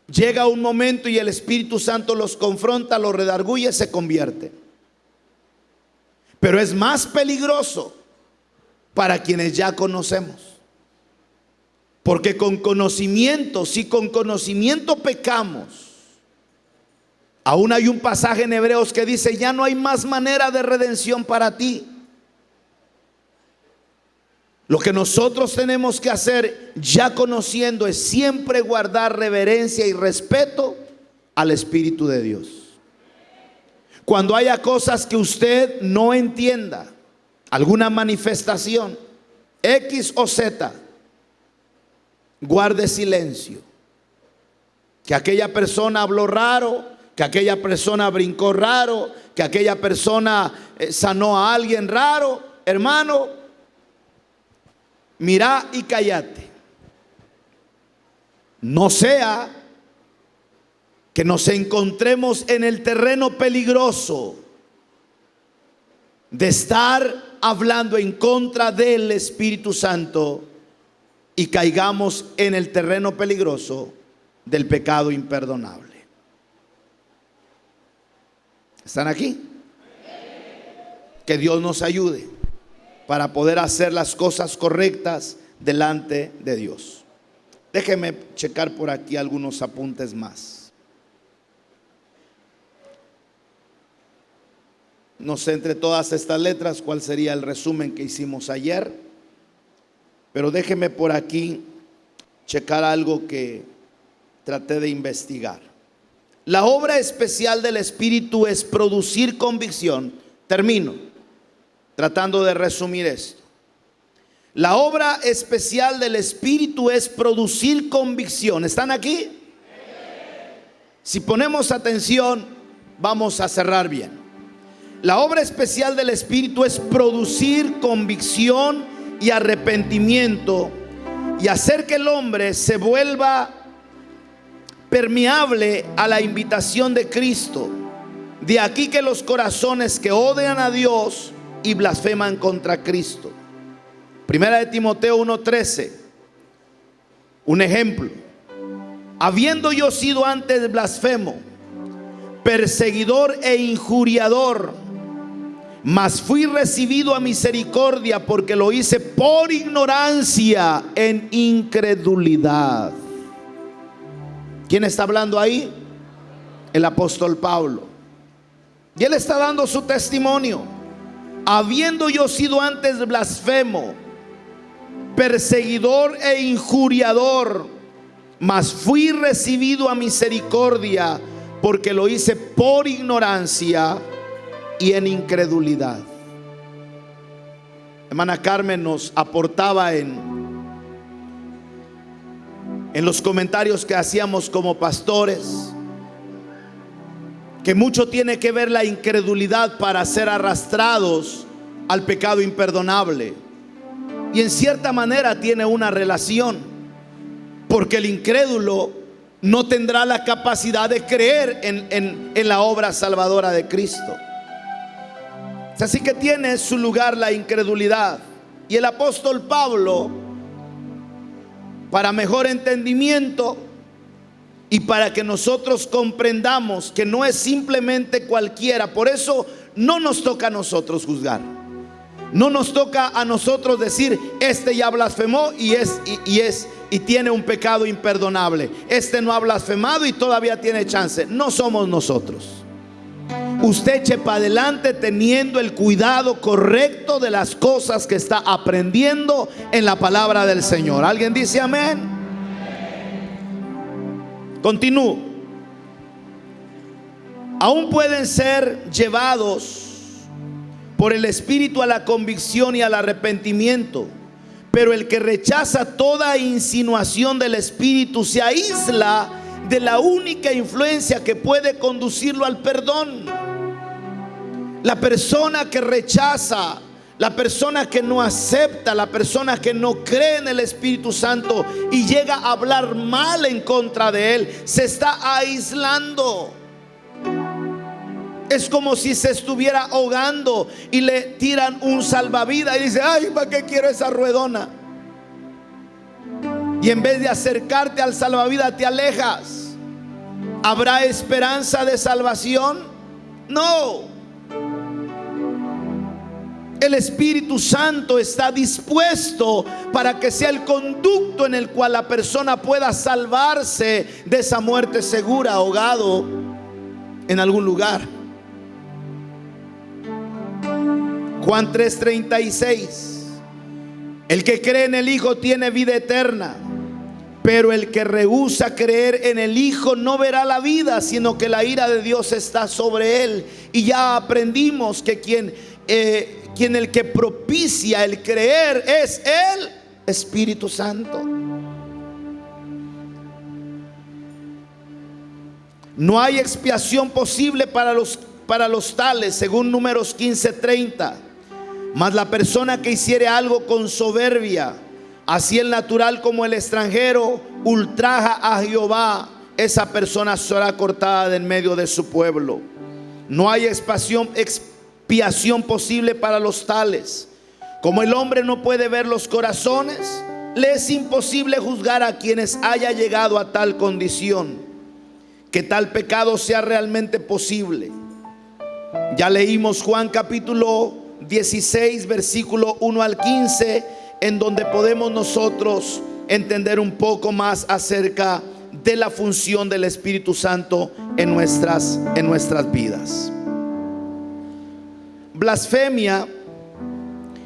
S1: llega un momento y el Espíritu Santo los confronta, los redarguye, se convierte. Pero es más peligroso para quienes ya conocemos, porque con conocimiento, si con conocimiento pecamos, aún hay un pasaje en Hebreos que dice: ya no hay más manera de redención para ti. Lo que nosotros tenemos que hacer, ya conociendo, es siempre guardar reverencia y respeto al Espíritu de Dios. Cuando haya cosas que usted no entienda, alguna manifestación X o Z, guarde silencio. Que aquella persona habló raro, que aquella persona brincó raro, que aquella persona sanó a alguien raro, hermano, mira y cállate. No sea que nos encontremos en el terreno peligroso de estar hablando en contra del Espíritu Santo y caigamos en el terreno peligroso del pecado imperdonable. ¿Están aquí? Que Dios nos ayude para poder hacer las cosas correctas delante de Dios. Déjeme checar por aquí algunos apuntes más. No sé entre todas estas letras cuál sería el resumen que hicimos ayer, pero déjeme por aquí checar algo que traté de investigar. La obra especial del Espíritu es producir convicción. Termino tratando de resumir esto. La obra especial del Espíritu es producir convicción. ¿Están aquí? Si ponemos atención, vamos a cerrar bien. La obra especial del Espíritu es producir convicción y arrepentimiento y hacer que el hombre se vuelva permeable a la invitación de Cristo. De aquí que los corazones que odian a Dios y blasfeman contra Cristo. Primera de Timoteo 1:13, un ejemplo. Habiendo yo sido antes blasfemo, perseguidor e injuriador, mas fui recibido a misericordia porque lo hice por ignorancia en incredulidad. ¿Quién está hablando ahí? El apóstol Pablo. Y él está dando su testimonio. Habiendo yo sido antes blasfemo, perseguidor e injuriador, mas fui recibido a misericordia porque lo hice por ignorancia y en incredulidad. Hermana Carmen nos aportaba en los comentarios que hacíamos como pastores, que mucho tiene que ver la incredulidad para ser arrastrados al pecado imperdonable. Y en cierta manera tiene una relación, porque el incrédulo no tendrá la capacidad de creer en la obra salvadora de Cristo. Así que tiene su lugar la incredulidad. Y el apóstol Pablo, para mejor entendimiento y para que nosotros comprendamos que no es simplemente cualquiera, por eso no nos toca a nosotros juzgar. No nos toca a nosotros decir: este ya blasfemó y tiene un pecado imperdonable. Este no ha blasfemado y todavía tiene chance. No somos nosotros. Usted eche para adelante teniendo el cuidado correcto de las cosas que está aprendiendo en la palabra del Señor. ¿Alguien dice amén? Continúo. Aún pueden ser llevados por el Espíritu a la convicción y al arrepentimiento, pero el que rechaza toda insinuación del Espíritu se aísla de la única influencia que puede conducirlo al perdón. La persona que rechaza, la persona que no acepta, la persona que no cree en el Espíritu Santo y llega a hablar mal en contra de él, se está aislando. Es como si se estuviera ahogando y le tiran un salvavidas y dice: ay, ¿para qué quiero esa ruedona? Y en vez de acercarte al salvavidas te alejas. ¿Habrá esperanza de salvación? No. El Espíritu Santo está dispuesto para que sea el conducto en el cual la persona pueda salvarse de esa muerte segura, ahogado en algún lugar. Juan 3:36. El que cree en el Hijo tiene vida eterna, pero el que rehúsa creer en el Hijo no verá la vida, sino que la ira de Dios está sobre él. Y ya aprendimos que quien el que propicia el creer es el Espíritu Santo. No hay expiación posible para los tales, según Números 15:30. Mas la persona que hiciere algo con soberbia, así el natural como el extranjero, ultraja a Jehová, esa persona será cortada de en medio de su pueblo. No hay expiación posible para los tales. Como el hombre no puede ver los corazones, le es imposible juzgar a quienes haya llegado a tal condición, que tal pecado sea realmente posible. Ya leímos Juan capítulo 16, versículo 1 al 15, en donde podemos nosotros entender un poco más acerca de la función del Espíritu Santo en nuestras vidas. Blasfemia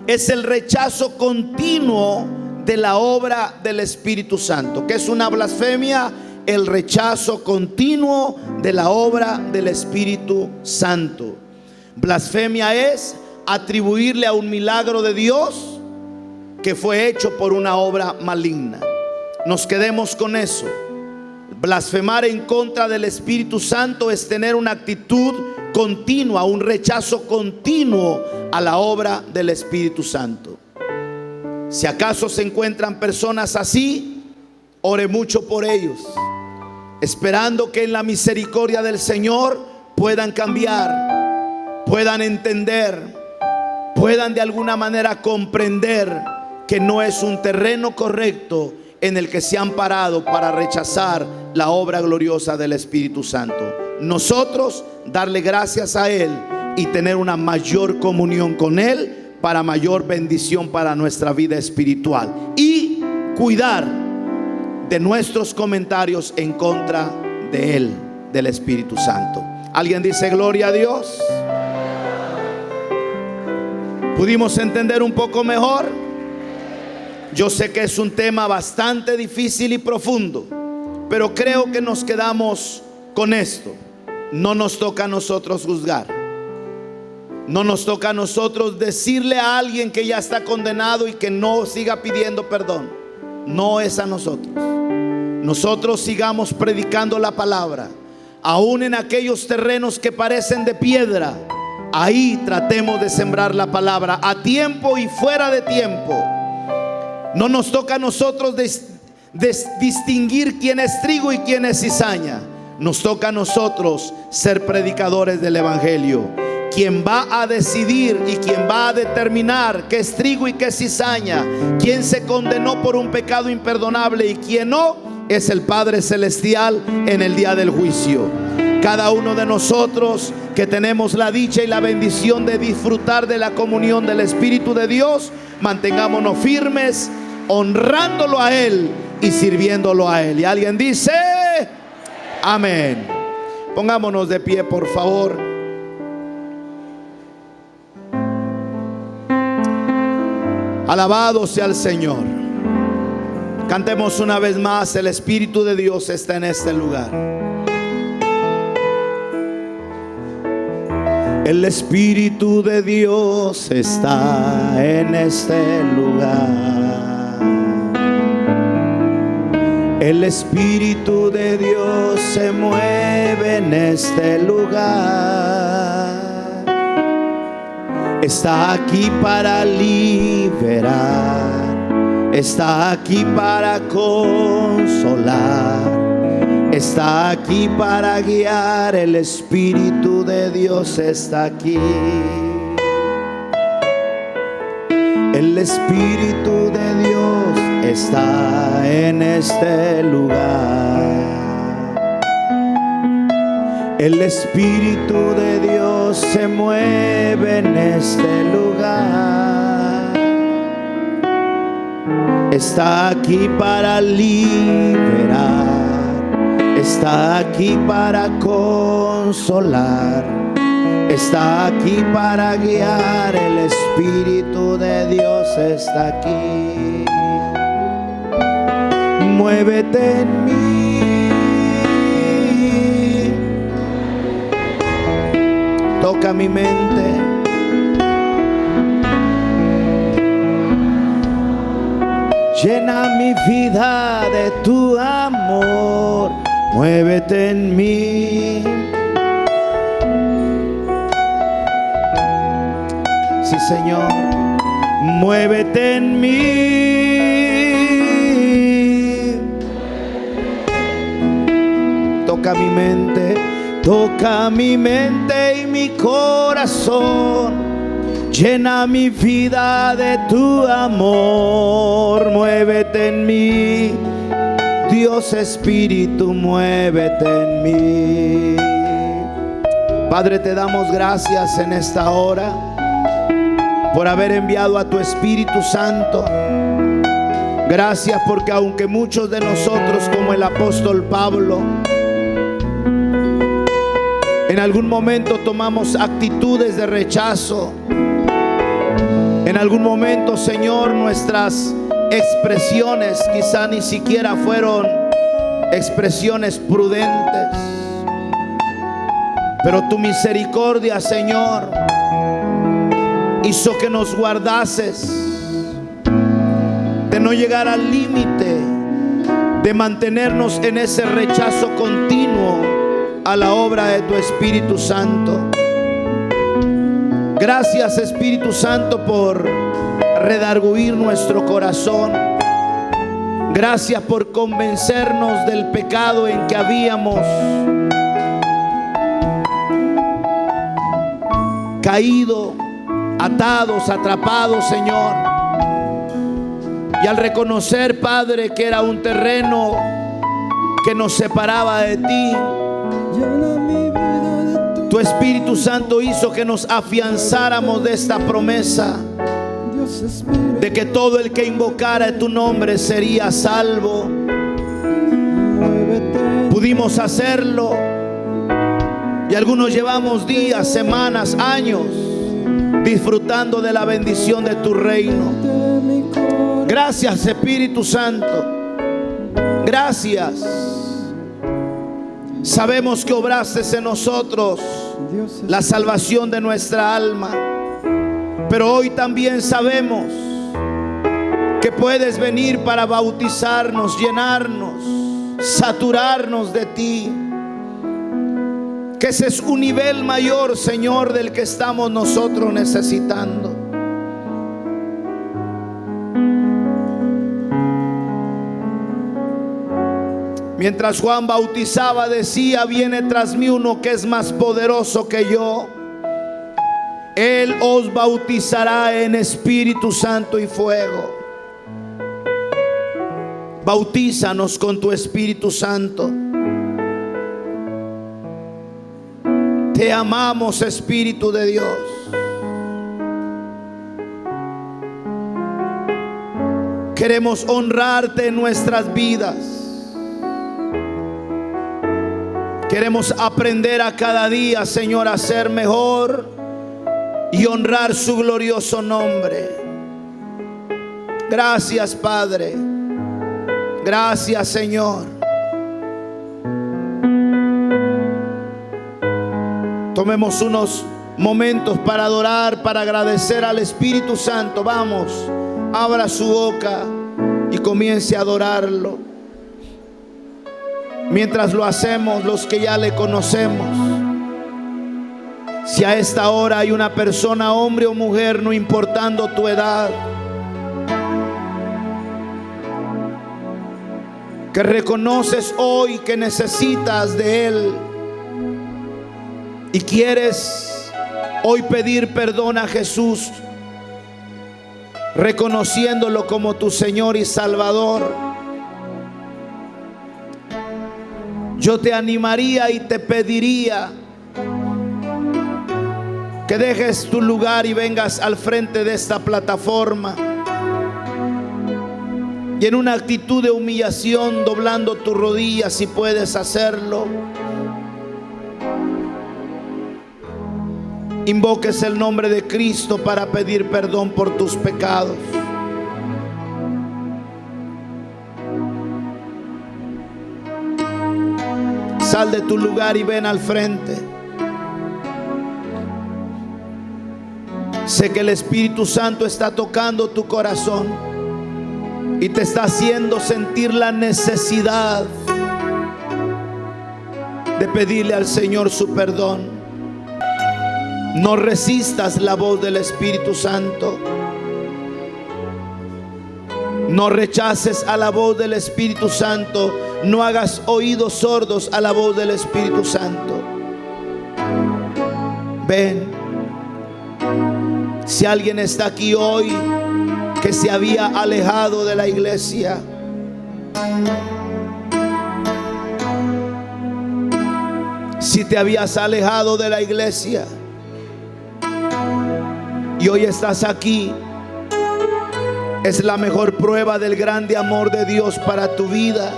S1: es el rechazo continuo de la obra del Espíritu Santo. ¿Qué es una blasfemia? El rechazo continuo de la obra del Espíritu Santo. Blasfemia es atribuirle a un milagro de Dios que fue hecho por una obra maligna. Nos quedemos con eso. Blasfemar en contra del Espíritu Santo es tener una actitud continua, un rechazo continuo a la obra del Espíritu Santo. Si acaso se encuentran personas así, ore mucho por ellos, esperando que en la misericordia del Señor puedan cambiar, puedan entender, puedan de alguna manera comprender que no es un terreno correcto en el que se han parado para rechazar la obra gloriosa del Espíritu Santo. Nosotros darle gracias a Él y tener una mayor comunión con Él para mayor bendición para nuestra vida espiritual, y cuidar de nuestros comentarios en contra de Él, del Espíritu Santo. ¿Alguien dice gloria a Dios? ¿Pudimos entender un poco mejor? Yo sé que es un tema bastante difícil y profundo, pero creo que nos quedamos con esto. No nos toca a nosotros juzgar. No nos toca a nosotros decirle a alguien que ya está condenado y que no siga pidiendo perdón. No es a nosotros. Nosotros sigamos predicando la palabra, aún en aquellos terrenos que parecen de piedra. Ahí tratemos de sembrar la palabra a tiempo y fuera de tiempo. No nos toca a nosotros distinguir quién es trigo y quién es cizaña. Nos toca a nosotros ser predicadores del Evangelio. Quien va a decidir y quien va a determinar qué es trigo y qué es cizaña, quien se condenó por un pecado imperdonable y quien no, es el Padre Celestial en el día del juicio. Cada uno de nosotros que tenemos la dicha y la bendición de disfrutar de la comunión del Espíritu de Dios, mantengámonos firmes, honrándolo a Él y sirviéndolo a Él. Y alguien dice amén. Pongámonos de pie, por favor. Alabado sea el Señor. Cantemos una vez más: el Espíritu de Dios está en este lugar. El Espíritu de Dios está en este lugar. El Espíritu de Dios se mueve en este lugar. Está aquí para liberar, está aquí para consolar, está aquí para guiar. El Espíritu de Dios está aquí. El Espíritu de Dios está en este lugar. El Espíritu de Dios se mueve en este lugar. Está aquí para liberar, está aquí para consolar, está aquí para guiar. El Espíritu de Dios está aquí. Muévete en mí. Toca mi mente. Llena mi vida de tu amor. Muévete en mí. Sí, Señor. Muévete en mí. Toca mi mente. Toca mi mente y mi corazón. Llena mi vida de tu amor. Muévete en mí, Dios Espíritu, muévete en mí. Padre, te damos gracias en esta hora por haber enviado a tu Espíritu Santo. Gracias porque aunque muchos de nosotros, como el apóstol Pablo, en algún momento tomamos actitudes de rechazo, en algún momento, Señor, nuestras expresiones quizá ni siquiera fueron expresiones prudentes, pero tu misericordia, Señor, hizo que nos guardases de no llegar al límite de mantenernos en ese rechazo continuo a la obra de tu Espíritu Santo. Gracias, Espíritu Santo, por redarguir nuestro corazón. Gracias por convencernos del pecado en que habíamos caído, atados, atrapados, Señor. Y al reconocer, Padre, que era un terreno que nos separaba de ti, tu Espíritu Santo hizo que nos afianzáramos de esta promesa de que todo el que invocara tu nombre sería salvo. Pudimos hacerlo y algunos llevamos días, semanas, años disfrutando de la bendición de tu reino. Gracias, Espíritu Santo. Gracias. Sabemos que obraste en nosotros la salvación de nuestra alma, pero hoy también sabemos que puedes venir para bautizarnos, llenarnos, saturarnos de ti. Que ese es un nivel mayor, Señor, del que estamos nosotros necesitando. Mientras Juan bautizaba, decía: viene tras mí uno que es más poderoso que yo. Él os bautizará en Espíritu Santo y fuego. Bautízanos con tu Espíritu Santo. Te amamos, Espíritu de Dios. Queremos honrarte en nuestras vidas. Queremos aprender a cada día, Señor, a ser mejor y honrar su glorioso nombre. Gracias, Padre. Gracias, Señor. Tomemos unos momentos para adorar, para agradecer al Espíritu Santo. Vamos, abra su boca y comience a adorarlo. Mientras lo hacemos, los que ya le conocemos, si a esta hora hay una persona, hombre o mujer, no importando tu edad, que reconoces hoy que necesitas de Él y quieres hoy pedir perdón a Jesús, reconociéndolo como tu Señor y Salvador, yo te animaría y te pediría que dejes tu lugar y vengas al frente de esta plataforma y en una actitud de humillación, doblando tus rodillas, si puedes hacerlo, invoques el nombre de Cristo para pedir perdón por tus pecados. Sal de tu lugar y ven al frente. Sé que el Espíritu Santo está tocando tu corazón y te está haciendo sentir la necesidad de pedirle al Señor su perdón. No resistas la voz del Espíritu Santo. No rechaces a la voz del Espíritu Santo. No hagas oídos sordos a la voz del Espíritu Santo. Ven. Si alguien está aquí hoy que se había alejado de la iglesia, si te habías alejado de la iglesia y hoy estás aquí, es la mejor prueba del grande amor de Dios para tu vida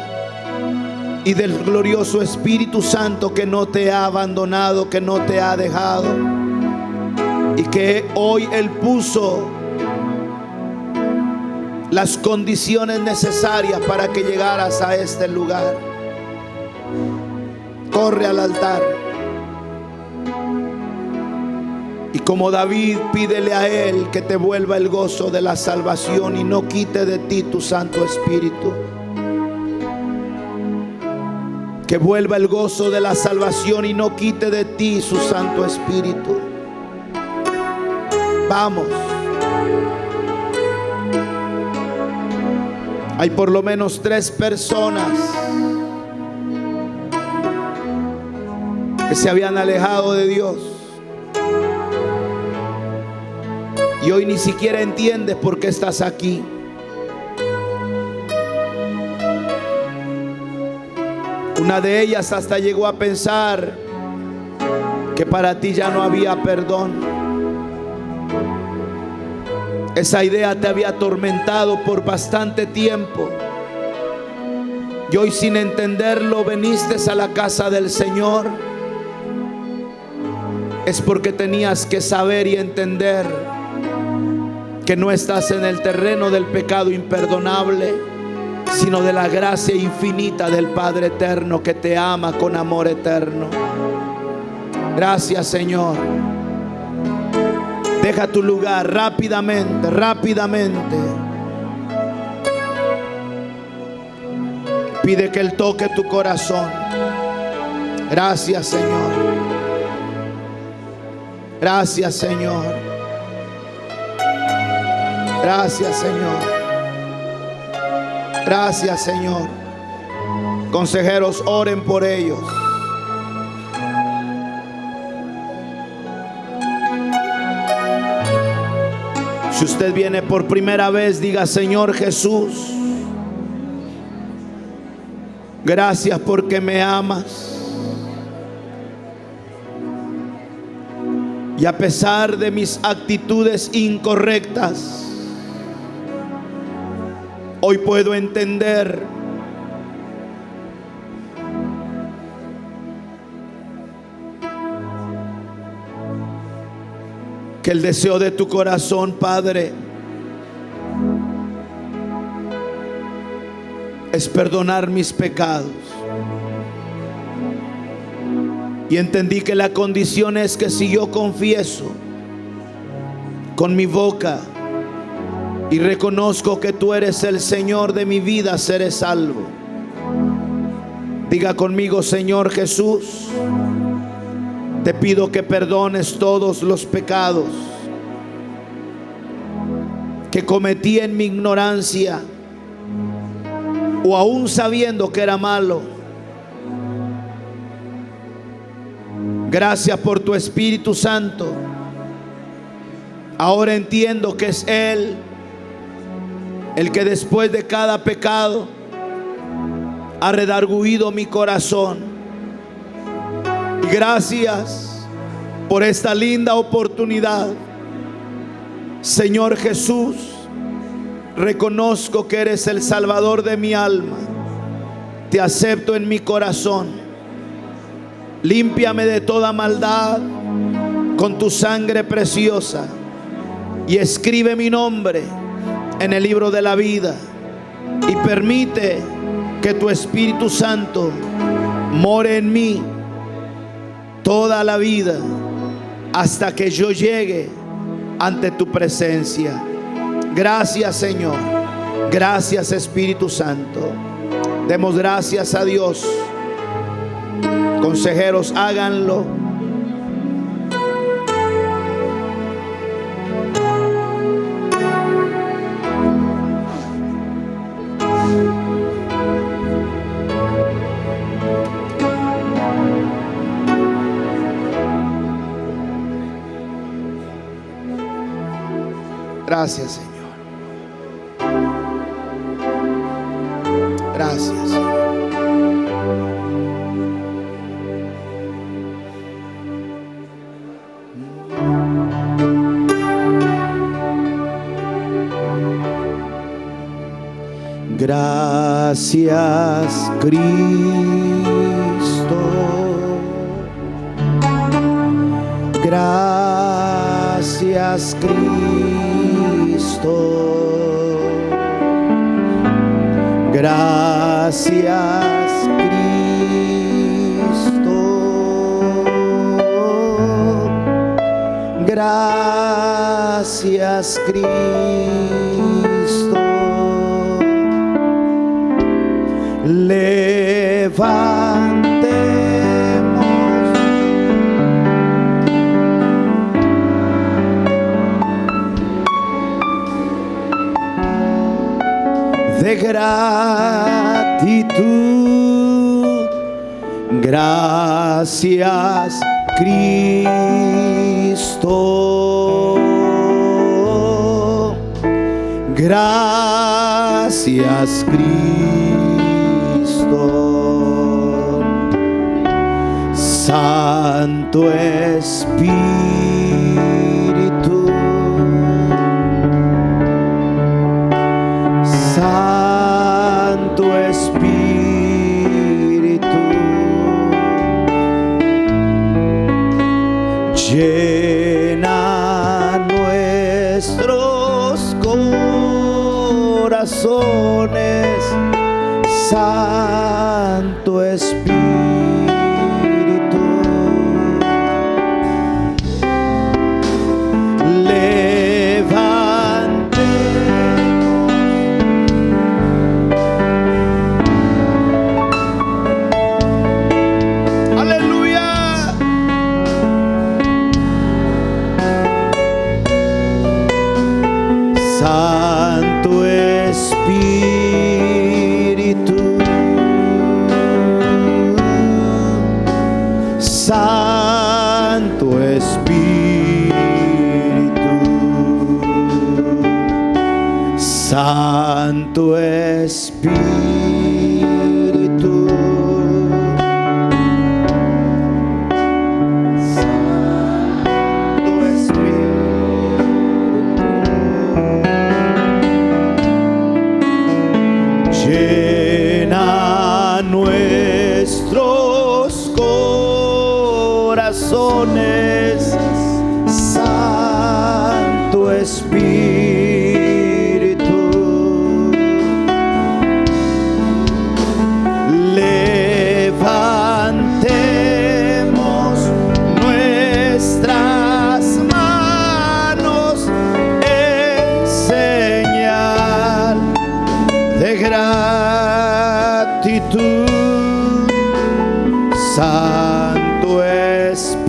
S1: y del glorioso Espíritu Santo que no te ha abandonado, que no te ha dejado, y que hoy Él puso las condiciones necesarias para que llegaras a este lugar. Corre al altar y como David, pídele a Él que te vuelva el gozo de la salvación y no quite de ti tu Santo Espíritu. Que vuelva el gozo de la salvación y no quite de ti su Santo Espíritu. Vamos. Hay por lo menos 3 personas que se habían alejado de Dios. Y hoy ni siquiera entiendes por qué estás aquí. Una de ellas hasta llegó a pensar que para ti ya no había perdón. Esa idea te había atormentado por bastante tiempo. Y hoy, sin entenderlo, viniste a la casa del Señor. Es porque tenías que saber y entender que no estás en el terreno del pecado imperdonable, sino de la gracia infinita del Padre eterno que te ama con amor eterno. Gracias, Señor. Deja tu lugar rápidamente, rápidamente. Pide que Él toque tu corazón. Gracias, Señor. Gracias, Señor. Gracias, Señor. Gracias, Señor. Consejeros, oren por ellos. Si usted viene por primera vez, diga: Señor Jesús, gracias porque me amas. Y a pesar de mis actitudes incorrectas, hoy puedo entender que el deseo de tu corazón, Padre, es perdonar mis pecados. Y entendí que la condición es que si yo confieso con mi boca y reconozco que tú eres el Señor de mi vida, seré salvo. Diga conmigo: Señor Jesús, te pido que perdones todos los pecados que cometí en mi ignorancia o aún sabiendo que era malo. Gracias por tu Espíritu Santo. Ahora entiendo que es Él el que después de cada pecado ha redarguido mi corazón. Y gracias por esta linda oportunidad. Señor Jesús, reconozco que eres el Salvador de mi alma. Te acepto en mi corazón. Límpiame de toda maldad con tu sangre preciosa y escribe mi nombre en el libro de la vida, y permite que tu Espíritu Santo more en mí toda la vida hasta que yo llegue ante tu presencia. Gracias, Señor. Gracias, Espíritu Santo. Demos gracias a Dios. Consejeros, háganlo. Gracias, Señor. Gracias, Señor. Gracias, Cristo. Gracias, Cristo. Gracias, Cristo. Gracias, Cristo. Levanta gratitud. Gracias, Cristo. Gracias, Cristo. Santo Espíritu, Santo Espíritu, llena nuestros corazones, Santo Espíritu. Santo Espíritu, Santo Espíritu, Santo Espíritu, Santo Espíritu, llena nuestros corazones, Santo Espíritu. Levantemos nuestras manos en señal de gratitud. Santo Espíritu,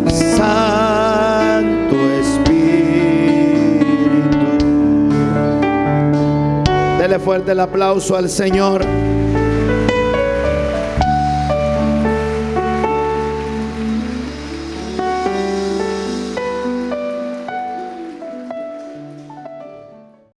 S1: Santo Espíritu. Dele fuerte el aplauso al Señor.